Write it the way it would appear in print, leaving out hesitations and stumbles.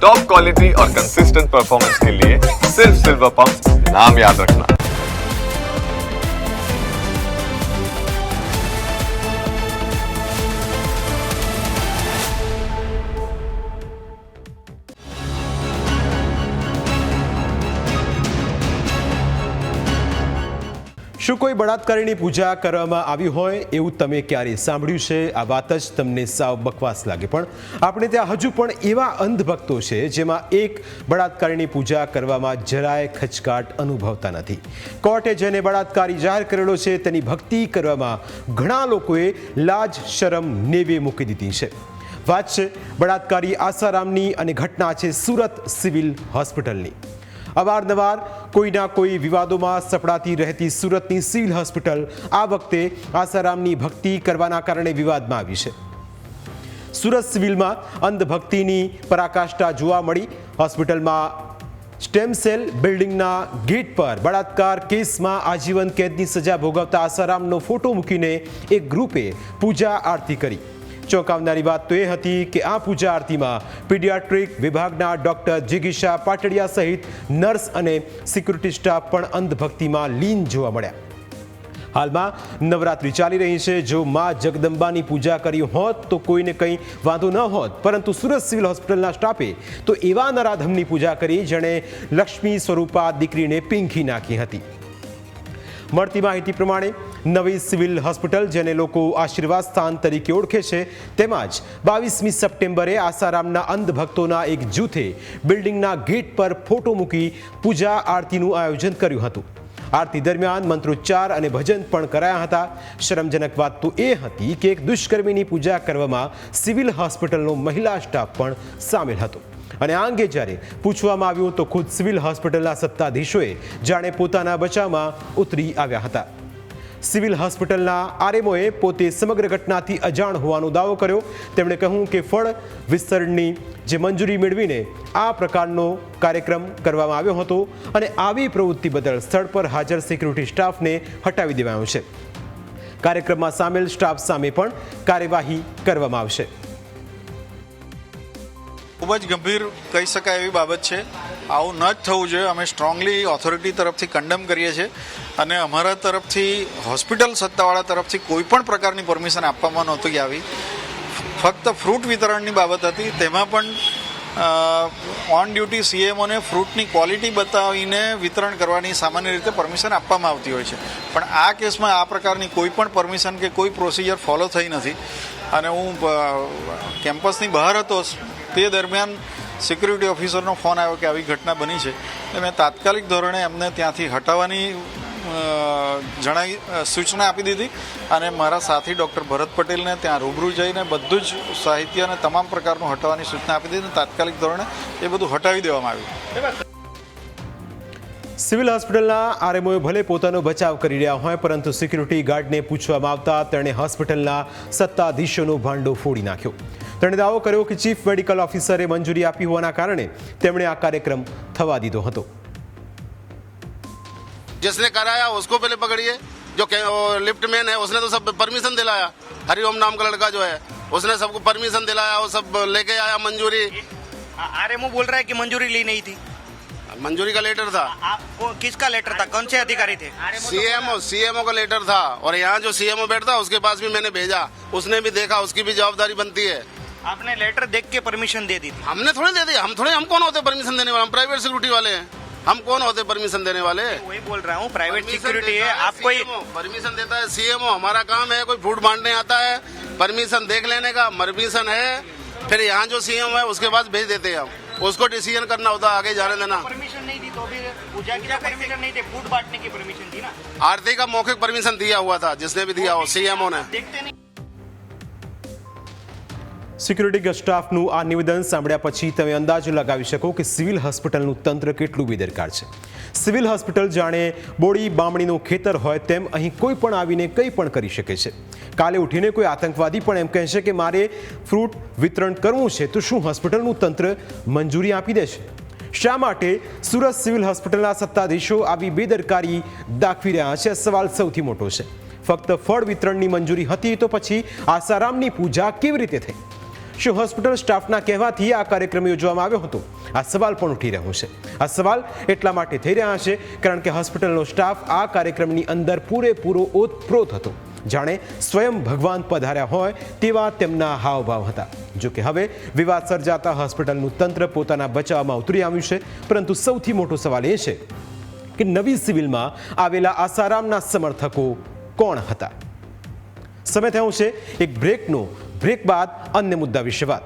Top quality और consistent performance के लिए सिर्फ सिल्वर पंप नाम याद रखना। શું કોઈ બળાત્કારીની પૂજા કરવામાં આવી હોય એવું તમે ક્યારેય સાંભળ્યું છે? આ વાત જ તમને સાવ બકવાસ લાગે, પણ આપણે ત્યાં હજુ પણ એવા અંધભક્તો છે જેમાં એક બળાત્કારીની પૂજા કરવામાં જરાય ખચકાટ અનુભવતા નથી. કોર્ટે જેને બળાત્કારી જાહેર કરેલો છે તેની ભક્તિ કરવામાં ઘણા લોકોએ લાજ શરમ નેવે મૂકી દીધી છે. વાત છે બળાત્કારી આસારામની અને ઘટના છે સુરત સિવિલ હોસ્પિટલની. અવારનવાર કોઈના કોઈ વિવાદોમાં સપડાતી રહેતી સુરતની સિવિલ હોસ્પિટલ આ વખતે આસારામની ભક્તિ કરવાના કારણે વિવાદમાં આવી છે. સુરત સિવિલમાં અંધભક્તિની પરાકાષ્ઠા જોવા મળી. હોસ્પિટલમાં સ્ટેમ સેલ બિલ્ડિંગના ગેટ પર બળાત્કાર કેસમાં આજીવન કેદની સજા ભોગવતા આસારામનો ફોટો મૂકીને એક ગ્રુપે પૂજા આરતી કરી. ચોંકાવનારી વાત તો એ હતી કે આ પૂજા આરતીમાં પીડિયાટ્રિક વિભાગના ડોક્ટર જિગીશા પાટડિયા સહિત નર્સ અને સિક્યુરિટી સ્ટાફ પણ અંધભક્તિમાં લીન જોવા મળ્યા. હાલમાં નવરાત્રિ ચાલી રહી છે. જો માં જગદંબાની પૂજા કરી હોત તો કોઈને કંઈ વાંધો ન હોત, પરંતુ સુરત સિવિલ હોસ્પિટલના સ્ટાફે તો એવા નરાધમની પૂજા કરી જેણે લક્ષ્મી સ્વરૂપા દીકરીને પીંખી નાખી હતી. મળતી માહિતી પ્રમાણે નવી સિવિલ હોસ્પિટલ, જેને લોકો આશીર્વાદ સ્થાન તરીકે ઓળખે છે, તેમાં જ 22મી સપ્ટેમ્બરે આસારામના અંધભક્તોના એક જૂથે બિલ્ડિંગના ગેટ પર ફોટો મૂકી પૂજા આરતીનું આયોજન કર્યું હતું. આરતી દરમિયાન મંત્રોચ્ચાર અને ભજન પણ કરાયા હતા. શરમજનક વાત તો એ હતી કે એક દુષ્કર્મીની પૂજા કરવામાં સિવિલ હોસ્પિટલનો મહિલા સ્ટાફ પણ સામેલ હતો. અને આ અંગે જ્યારે પૂછવામાં આવ્યું તો ખુદ સિવિલ હોસ્પિટલના સત્તાધીશોએ જાણે પોતાના બચાવમાં ઉતરી આવ્યા હતા. સિવિલ હોસ્પિટલના આરએમઓએ પોતે સમગ્ર ઘટનાથી અજાણ હોવાનો દાવો કર્યો. તેમણે કહ્યું કે ફળ વિસ્તરણની જે મંજૂરી મેળવીને આ પ્રકારનો કાર્યક્રમ કરવામાં આવ્યો હતો અને આવી પ્રવૃત્તિ બદલ સ્થળ પર હાજર સિક્યુરિટી સ્ટાફને હટાવી દેવાયો છે. કાર્યક્રમમાં સામેલ સ્ટાફ સામે પણ કાર્યવાહી કરવામાં આવશે. ખૂબ જ ગંભીર કહી શકાય એવી બાબત છે. આવું ન જ થવું જોઈએ. અમે સ્ટ્રોંગલી ઓથોરિટી તરફથી કન્ડેમ કરીએ છીએ અને અમારા તરફથી હોસ્પિટલ સત્તાવાળા તરફથી કોઈ પણ પ્રકારની પરમિશન આપવામાં નહોતી આવી. ફક્ત ફ્રૂટ વિતરણની બાબત હતી. તેમાં પણ ઓન ડ્યુટી સીએમઓને ફ્રૂટની ક્વોલિટી બતાવીને વિતરણ કરવાની સામાન્ય રીતે પરમિશન આપવામાં આવતી હોય છે, પણ આ કેસમાં આ પ્રકારની કોઈ પણ પરમિશન કે કોઈ પ્રોસિજર ફોલો થઈ નથી. અને હું કેમ્પસની બહાર હતો તે દરમિયાન સિક્યુરિટી ઓફિસરનો ફોન આવ્યો કે આવી ઘટના બની છે. એટલે મેં તાત્કાલિક ધોરણે એમને ત્યાંથી હટાવવાની સૂચના આપી દીધી અને મારા સાથી ડૉક્ટર ભરત પટેલને ત્યાં રૂબરૂ જઈને બધું જ સાહિત્ય અને તમામ પ્રકારનું હટાવવાની સૂચના આપી દીધી. તાત્કાલિક ધોરણે એ બધું હટાવી દેવામાં આવ્યું. સિવિલ હોસ્પિટલના આરએમઓએ ભલે પોતાનો બચાવ કરી રહ્યા હોય, પરંતુ સિક્યુરિટી ગાર્ડને પૂછવામાં આવતા તેણે હોસ્પિટલના સત્તાધીશોનો ભાંડો ફોડી નાખ્યો. તેણે દાવો કર્યો કે ચીફ મેડિકલ ઓફિસરે મંજૂરી આપી હોવાના કારણે તેમણે આ કાર્યક્રમ થવા દીધો હતો. जिसने कराया उसको पहले पकड़िए. जो लिफ्ट मैन है उसने तो सब परमिशन दिलाया. हरिओम नाम का लड़का जो है उसने सबको परमिशन दिलाया, वो सब लेके आया मंजूरी. आरएमओ बोल रहा है कि मंजूरी ली नहीं थी. मंजूरी का लेटर था. आपको किसका लेटर था? कौन से अधिकारी थे? सीएमओ का लेटर था. और यहाँ जो सीएमओ बैठता उसके पास भी मैंने भेजा. उसने भी देखा, उसकी भी जवाबदारी बनती है. आपने लेटर देख के परमिशन दे दी थी? हमने थोड़ी दे दी. हम कौन होते परमिशन देने वाले? हम प्राइवेट सिक्योरिटी वाले हैं. हम कौन होते परमिशन देने वाले? वही बोल रहा हूँ, प्राइवेट सिक्योरिटी है. आप कोई परमिशन देता है सीएमओ. हमारा काम है कोई फूड बांटने आता है, परमिशन देख लेने का. परमिशन है, फिर यहाँ जो सीएम है उसके पास भेज देते हैं हम. उसको डिसीजन करना होता है, आगे जाने देना. परमिशन नहीं दी तो भी पूजा की परमिशन नहीं थे, फूड बांटने की परमिशन थी ना. आरती का मौखिक परमिशन दिया हुआ था, जिसने भी दिया हो सीएमओ ने. देखते नहीं. સિક્યુરિટી સ્ટાફનું આ નિવેદન સાંભળ્યા પછી તમે અંદાજો લગાવી શકો કે સિવિલ હોસ્પિટલનું તંત્ર કેટલું બેદરકાર છે. સિવિલ હોસ્પિટલ જાણે બોડી બામણીનું ખેતર હોય તેમ અહીં કોઈ પણ આવીને કંઈ પણ કરી શકે છે. કાલે ઉઠીને કોઈ આતંકવાદી પણ એમ કહેશે કે મારે ફ્રૂટ વિતરણ કરવું છે, તો શું હોસ્પિટલનું તંત્ર મંજૂરી આપી દેશે? શા માટે સુરત સિવિલ હોસ્પિટલના સત્તાધીશો આવી બેદરકારી દાખવી રહ્યા છે? સવાલ સૌથી મોટો છે. ફક્ત ફળ વિતરણની મંજૂરી હતી તો પછી આસારામની પૂજા કેવી રીતે થઈ? શું હોસ્પિટલ સ્ટાફના કહેવાથી આ કાર્યક્રમ યોજવામાં આવ્યો હતો? આ સવાલ પણ ઉઠી રહ્યો છે. આ સવાલ એટલા માટે થઈ રહ્યા છે કારણ કે હોસ્પિટલનો સ્ટાફ આ કાર્યક્રમની અંદર પૂરેપૂરો ઓતપ્રોત હતો. જાણે સ્વયં ભગવાન પધાર્યા હોય તેવા તેમના હાવભાવ હતા. જો કે હવે વિવાદ સર્જાતા હોસ્પિટલનું તંત્ર પોતાના બચાવમાં ઉતરી આવ્યું છે. પરંતુ સૌથી મોટો સવાલ એ છે કે નવી સિવિલમાં આવેલા આસારામના સમર્થકો કોણ હતા? સમય થયો છે એક બ્રેક બાદ અન્ય મુદ્દા વિશે વાત.